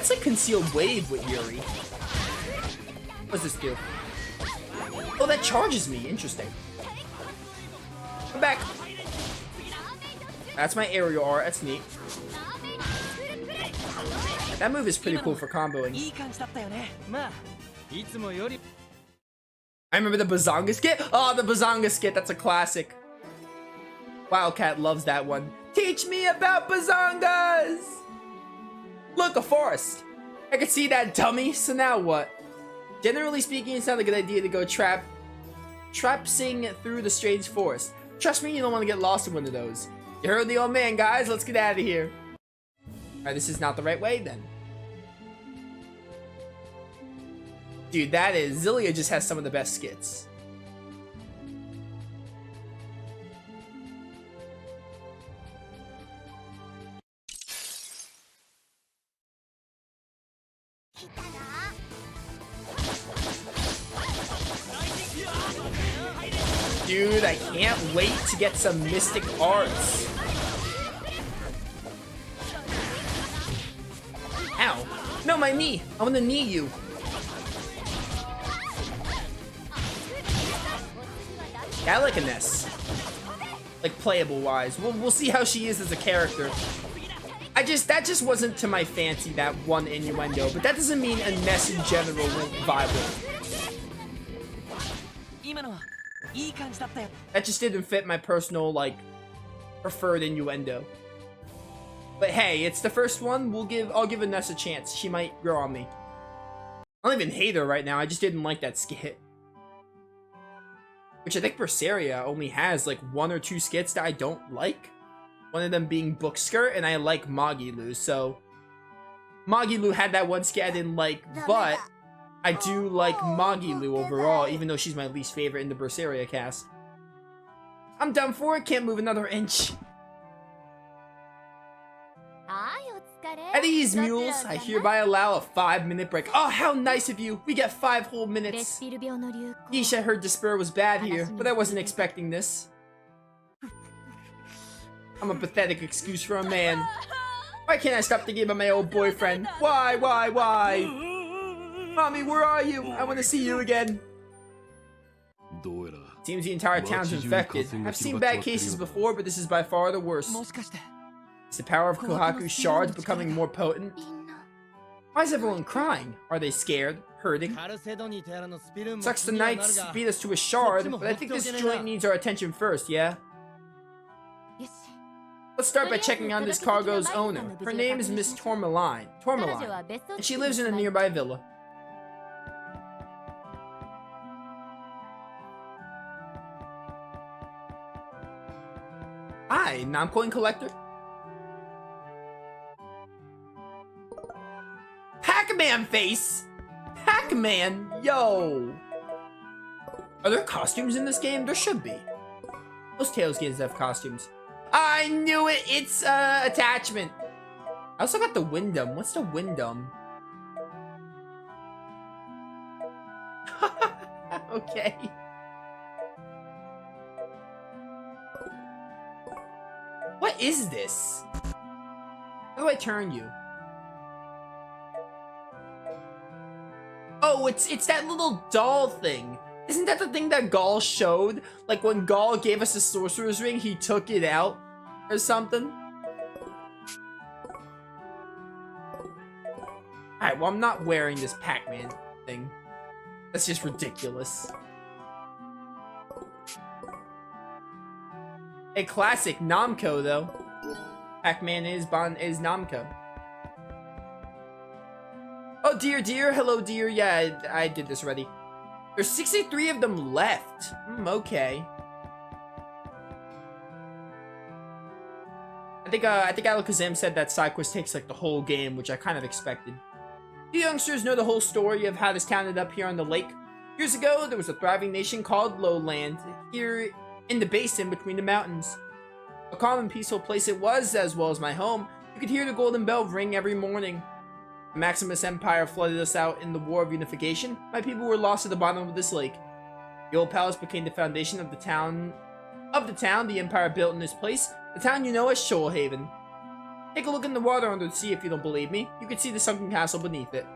That's like concealed wave with Yuri. What's this do? Oh, that charges me. Interesting. Come back. That's my aerial art. That's neat. That move is pretty cool for comboing. I remember the Bazonga skit. Oh, the Bazonga skit. That's a classic. Wildcat loves that one. Teach me about Bazongas! Look, a forest. I can see that, dummy. So now what? Generally speaking, it's not a good idea to go trapsing through the strange forest. Trust me, you don't want to get lost in one of those. You heard the old man, guys. Let's get out of here. Alright, this is not the right way, then. Dude, that is... Zillia just has some of the best skits. Dude, I can't wait to get some mystic arts. Ow. No, my knee. I want to knee you. Yeah, I like Ines. Like, playable-wise. We'll see how she is as a character. That just wasn't to my fancy, that one innuendo. But that doesn't mean Ines in general won't vibe with. That just didn't fit my personal, like, preferred innuendo. But hey, it's the first one. I'll give Ines a chance. She might grow on me. I don't even hate her right now. I just didn't like that skit. Which I think Berseria only has like 1 or 2 skits that I don't like. One of them being Book Skirt, and I like Magilu. So Magilu had that one skit I didn't like, but I do like Magilu overall, even though she's my least favorite in the Berseria cast. I'm done for it. Can't move another inch. At ease, mules. I hereby allow a 5-minute break. Oh, how nice of you. We get 5 whole minutes. Yeesh, I heard Despair was bad here, but I wasn't expecting this. I'm a pathetic excuse for a man. Why can't I stop thinking about my old boyfriend? Why? Mommy, where are you? I want to see you again. Seems the entire town's infected. I've seen bad cases before, but this is by far the worst. Is the power of Kohaku's shards becoming more potent? Why is everyone crying? Are they scared? Hurting? Sucks the knights beat us to a shard, but I think this joint needs our attention first, yeah? Let's start by checking on this cargo's owner. Her name is Miss Tourmaline, and she lives in a nearby villa. Hi, non-coin collector. Pac-Man face! Pac-Man, yo! Are there costumes in this game? There should be. Most Tales games have costumes. I knew it! It's, attachment. I also got the Wyndham. What's the Wyndham? Okay. What is this? How do I turn you? Oh, it's that little doll thing. Isn't that the thing that Gaul showed? Like when Gaul gave us a sorcerer's ring, he took it out or something? Alright, well I'm not wearing this Pac-Man thing. That's just ridiculous. A classic Namco though. Pac-Man is Namco. Oh dear, hello dear. Yeah, I did this already. There's 63 of them left. Okay. I think Alakazam said that side quest takes like the whole game, which I kind of expected. You youngsters know the whole story of how this town ended up here on the lake. Years ago, there was a thriving nation called Lowland, here in the basin between the mountains. A calm and peaceful place it was, as well as my home. You could hear the golden bell ring every morning. The Maximus Empire flooded us out in the War of Unification. My people were lost at the bottom of this lake. The old palace became the foundation of the town the Empire built in this place. The town you know as Shoalhaven. Take a look in the water under the sea if you don't believe me. You can see the sunken castle beneath it.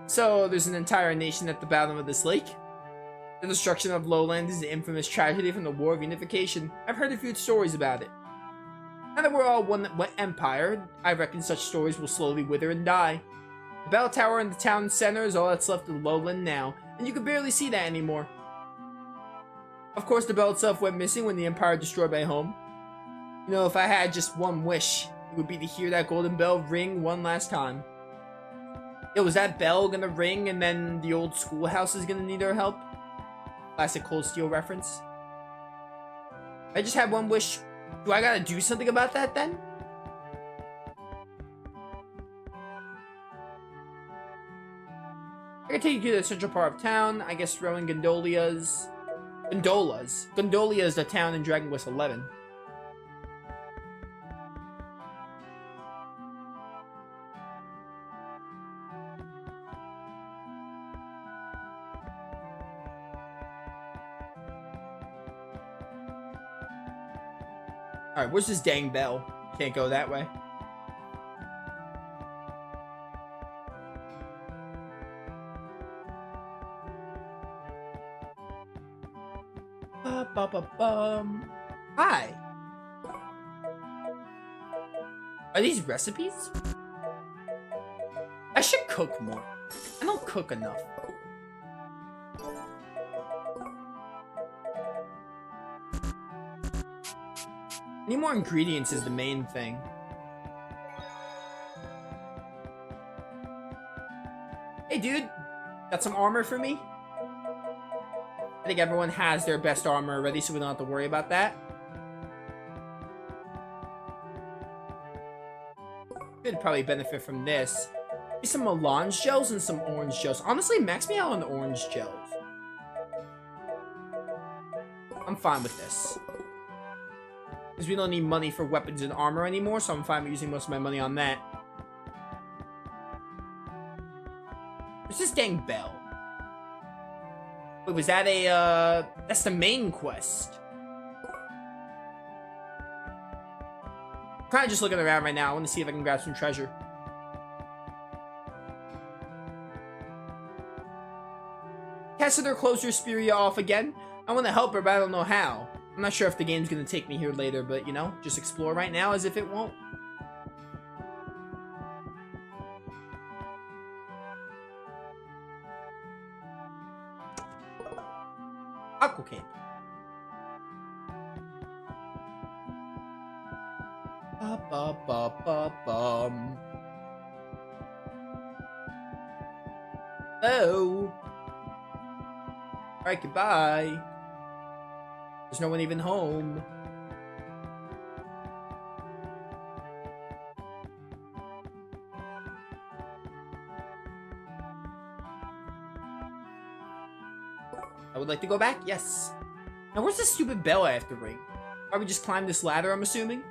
So, there's an entire nation at the bottom of this lake. The destruction of Lowland is an infamous tragedy from the War of Unification. I've heard a few stories about it. Now that we're all one empire, I reckon such stories will slowly wither and die. The bell tower in the town center is all that's left of Lowland now, and you can barely see that anymore. Of course, the bell itself went missing when the empire destroyed my home. You know, if I had just one wish, it would be to hear that golden bell ring one last time. Yo, was that bell gonna ring and then the old schoolhouse is gonna need our help? Classic Cold Steel reference. I just had one wish. Do I gotta do something about that then? I can take you to the central part of town. I guess rowing gondolas. Gondola is the town in Dragon Quest 11. Alright, where's this dang bell? Can't go that way. Hi. Are these recipes? I should cook more. I don't cook enough. Need more ingredients is the main thing. Hey dude, got some armor for me? I think everyone has their best armor already, so we don't have to worry about that. Could probably benefit from this. Maybe some melange gels and some orange gels. Honestly, max me out on the orange gels. I'm fine with this. Because we don't need money for weapons and armor anymore, so I'm fine with using most of my money on that. Where's this dang bell? Wait, was that a, that's the main quest. I'm kind of just looking around right now. I want to see if I can grab some treasure. Cassider closed your Spearia off again. I want to help her, but I don't know how. I'm not sure if the game's gonna take me here later, but you know, just explore right now as if it won't. Aqua Camp. Ba-ba-ba-ba-bum. Oh. Alright, goodbye. There's no one even home. I would like to go back, yes. Now where's this stupid bell I have to ring? Probably just climb this ladder, I'm assuming?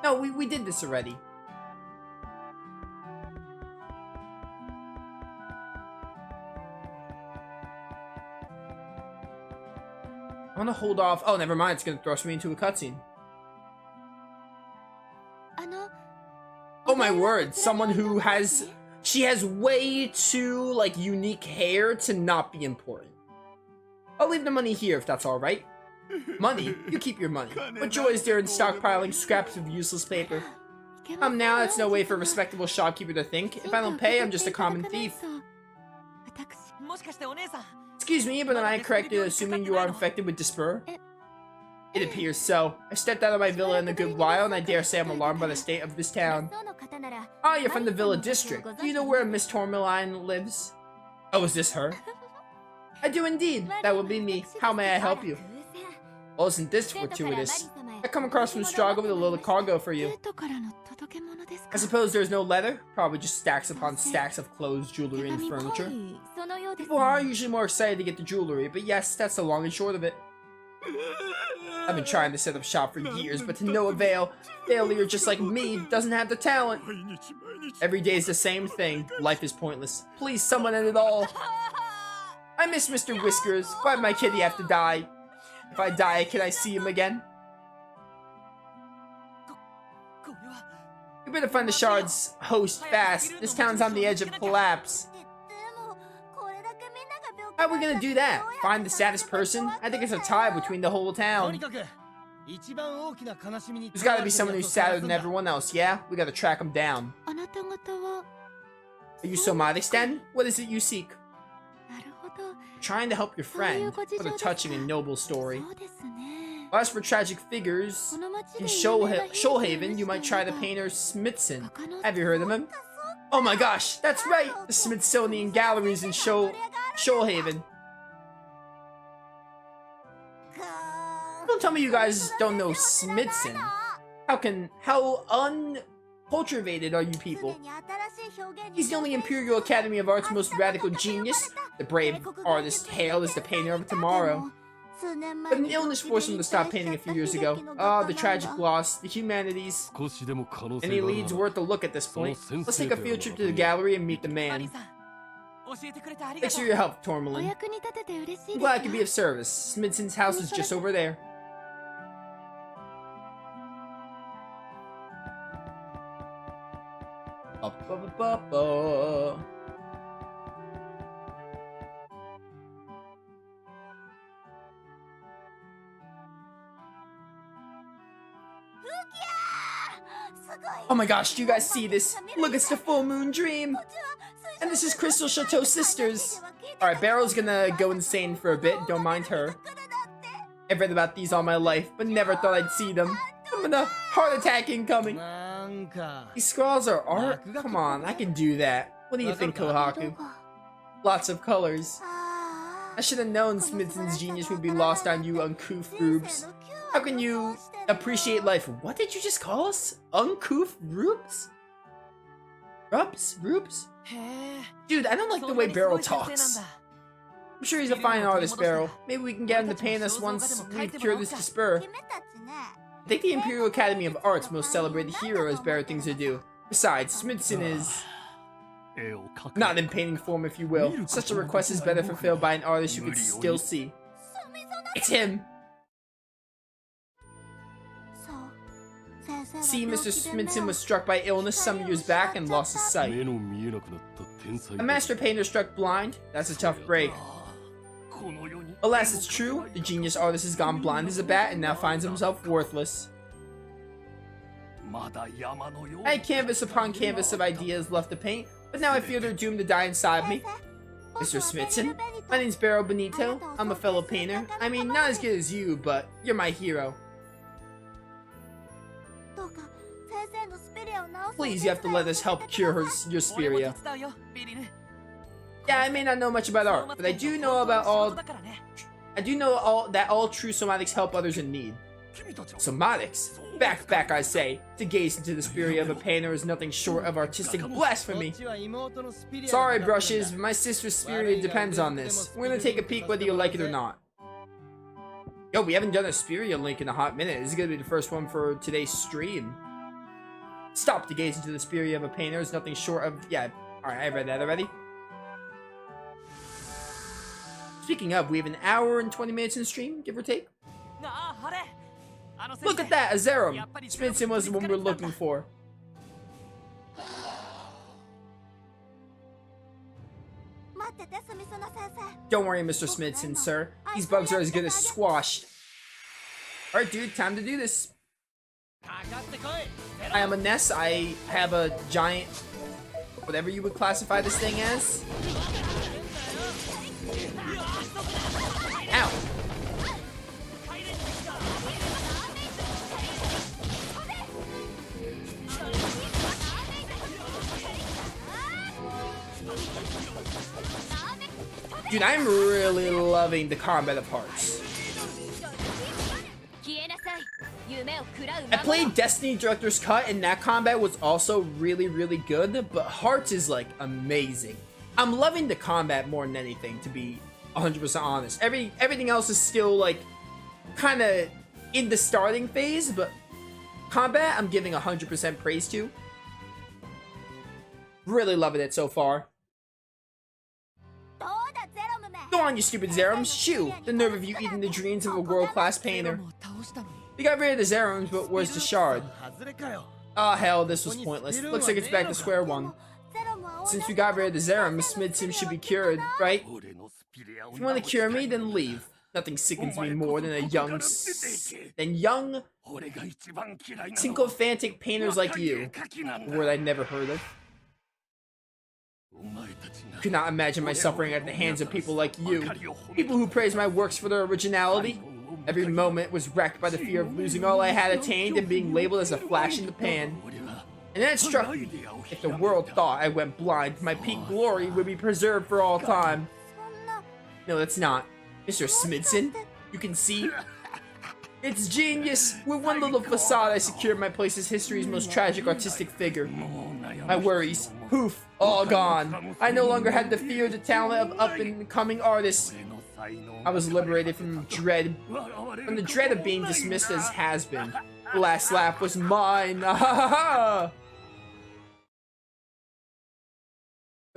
No, we did this already. I want to hold off. Oh, never mind. It's going to thrust me into a cutscene. Oh my word. Someone who has... She has way too, like, unique hair to not be important. I'll leave the money here if that's alright. Money? You keep your money. What joy is there in stockpiling scraps of useless paper? Now that's no way for a respectable shopkeeper to think. If I don't pay, I'm just a common thief. Excuse me, but am I correct in assuming you are infected with despair? It appears so. I stepped out of my villa in a good while, and I dare say I'm alarmed by the state of this town. Ah, you're from the Villa District. Do you know where Miss Tourmaline lives? Oh, is this her? I do indeed. That would be me. How may I help you? Well, isn't this fortuitous? I come across from Strago with a little cargo for you. I suppose there's no leather? Probably just stacks upon stacks of clothes, jewelry, and furniture. People are usually more excited to get the jewelry, but yes, that's the long and short of it. I've been trying to set up shop for years, but to no avail. Failure just like me doesn't have the talent. Every day is the same thing. Life is pointless. Please, someone end it all. I miss Mr. Whiskers. Why'd my kitty have to die? If I die, can I see him again? We better find the shard's host fast. This town's on the edge of collapse. How are we gonna do that? Find the saddest person? I think it's a tie between the whole town. There's gotta be someone who's sadder than everyone else, yeah? We gotta track him down. Are you Somatics then? What is it you seek? Trying to help your friend. What a touching and noble story. As for tragic figures, in Shoalhaven, you might try the painter Smithson. Have you heard of him? Oh my gosh, that's right! The Smithsonian Galleries in Shoalhaven. Don't tell me you guys don't know Smithson. How uncultivated are you people? He's the only Imperial Academy of Art's most radical genius. The brave artist hailed as the painter of tomorrow. But an illness forced him to stop painting a few years ago. Ah, the tragic loss, the humanities. Any leads worth a look at this point. Let's take a field trip to the gallery and meet the man. Thanks for your help, Tourmaline. I'm glad I could be of service. Smithson's house is just over there. Oh my gosh, do you guys see this? Look, it's the full moon dream! And this is Crystal Chateau Sisters! Alright, Barrel's gonna go insane for a bit, don't mind her. I've read about these all my life, but never thought I'd see them. I'm in a heart attack incoming! These scrawls are art? Come on, I can do that. What do you think, Kohaku? Lots of colors. I should have known Smithson's genius would be lost on you uncouth rubes. How can you appreciate life? What did you just call us? Uncouth rubes? Rubes? Dude, I don't like the way Barrel talks. I'm sure he's a fine artist, Barrel. Maybe we can get him to paint us once we've cured this despair. I think the Imperial Academy of Art's most celebrated hero has better things to do. Besides, Smithson is not in painting form, if you will. Such a request is better fulfilled by an artist you can still see. It's him! See, Mr. Smithson was struck by illness some years back and lost his sight. A master painter struck blind? That's a tough break. Alas, it's true. The genius artist has gone blind as a bat and now finds himself worthless. I had canvas upon canvas of ideas left to paint, but now I fear they're doomed to die inside me. Mr. Smithson, my name's Barrow Benito. I'm a fellow painter. I mean, not as good as you, but you're my hero. Please, you have to let us help cure your Spiria. Yeah, I may not know much about art, but I do know that all true somatics help others in need. Somatics? Back, I say. To gaze into the Spiria of a painter is nothing short of artistic blasphemy. Sorry, Brushes, but my sister's Spiria depends on this. We're gonna take a peek whether you like it or not. Yo, we haven't done a Spiria link in a hot minute. This is gonna be the first one for today's stream. Stop to gaze into the Spiria of a painter is nothing short of... Yeah, alright, I read that already. Speaking of, we have an hour and 20 minutes in stream, give or take. Look at that, a Zerum! Smithson was the one we're looking for. Don't worry, Mr. Smithson, sir. These bugs are as good as squashed. Alright, dude, time to do this. I am a Ness. I have a giant... whatever you would classify this thing as. Ow! Dude, I'm really loving the combat of Hearts. I played Destiny Director's Cut and that combat was also really good, but Hearts is like amazing. I'm loving the combat more than anything, to be 100% honest. Everything else is still like kind of in the starting phase, but combat I'm giving 100% praise to. Really loving it so far. Go on, you stupid Zerums. Shoo! The nerve of you eating the dreams of a world-class painter. We got rid of the Zerums, but where's the shard? Oh hell, this was pointless. Looks like it's back to square one. Since we got rid of the Zera, Miss Smidson should be cured, right? If you want to cure me, then leave. Nothing sickens me more than young sycophantic painters like you. A word I'd never heard of. Could not imagine my suffering at the hands of people like you. People who praise my works for their originality. Every moment was wrecked by the fear of losing all I had attained and being labeled as a flash in the pan. And then it struck me. If the world thought I went blind, my peak glory would be preserved for all time. No, it's not. Mr. Smidson, you can see. It's genius! With one little facade, I secured my place as history's most tragic artistic figure. My worries, poof, all gone. I no longer had the fear of the talent of up-and-coming artists. I was liberated from the dread of being dismissed as has-been. The last laugh was mine.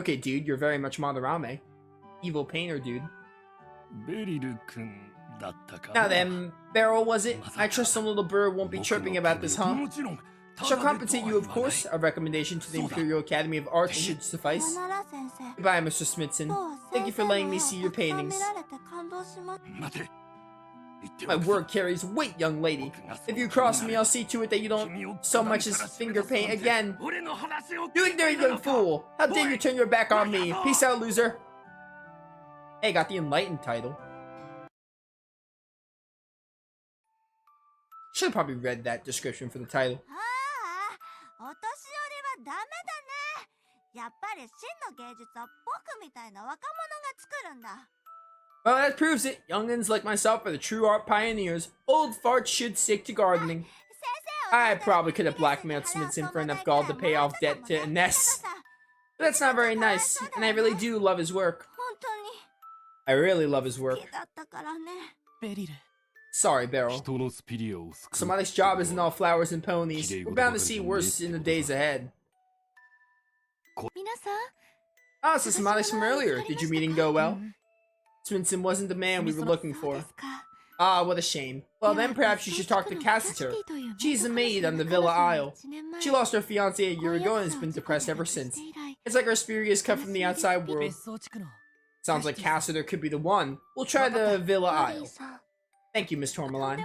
Okay, dude, you're very much Madarame. Evil painter, dude. Now then, Beryl, was it? I trust some little bird won't be chirping about this, huh? Shall compensate you, of course. A recommendation to the Imperial Academy of Arts should suffice. Goodbye, Mr. Smidson. Thank you for letting me see your paintings. My word carries weight, young lady. If you cross me, I'll see to it that you don't so much as finger paint again. You ignorant young fool! How dare you turn your back on me? Peace out, loser. Hey, got the Enlightened title. Should have probably read that description for the title. Well, that proves it. Youngins like myself are the true art pioneers. Old farts should stick to gardening. I probably could have blackmailed Smidson for enough gold to pay off debt to Ines. But that's not very nice, and I really do love his work. I really love his work. Sorry, Beryl. Somebody's job isn't all flowers and ponies. We're bound to see worse in the days ahead. Ah, so somebody's from earlier. Did your meeting go well? Smidson wasn't the man we were looking for. Ah, what a shame. Well then, perhaps you should talk to Cassiter. She's a maid on the Villa Isle. She lost her fiancé a year ago and has been depressed ever since. It's like her spirit is cut from the outside world. Sounds like Cassiter could be the one. We'll try the Villa Isle. Thank you, Miss Tourmaline.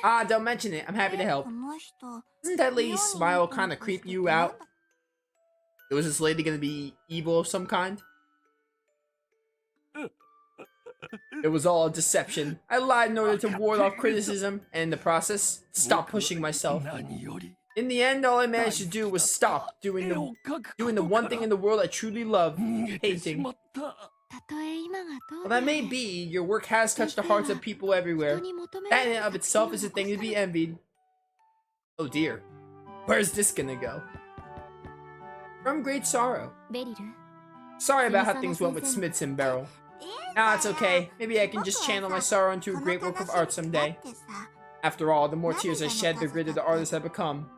Ah, don't mention it. I'm happy to help. Doesn't that lady's smile kind of creep you out? Was this lady gonna be evil of some kind? It was all a deception. I lied in order to ward off criticism, and in the process, stop pushing myself. In the end, all I managed to do was stop doing the one thing in the world I truly love, painting. Well, that may be, your work has touched the hearts of people everywhere. That in and of itself is a thing to be envied. Oh dear. Where's this gonna go? From great sorrow. Sorry about how things went with Smidson, Beryl. Nah, it's okay. Maybe I can just channel my sorrow into a great work of art someday. After all, the more tears I shed, the greater the artist I become.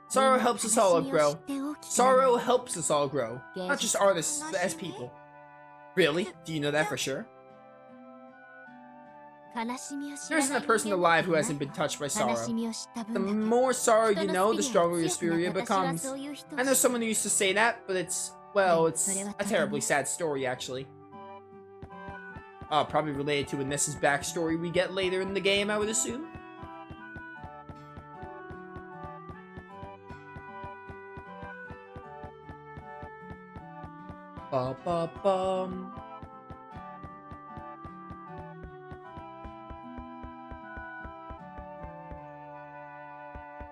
Sorrow helps us all grow. Sorrow helps us all grow. Not just artists, but as people. Really? Do you know that for sure? There isn't a person alive who hasn't been touched by sorrow. The more sorrow you know, the stronger your spirit becomes. I know someone who used to say that, but it's a terribly sad story, actually. Probably related to Inessa's backstory we get later in the game, I would assume. Ba-ba-bum.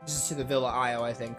This is to the Villa Isle, I think.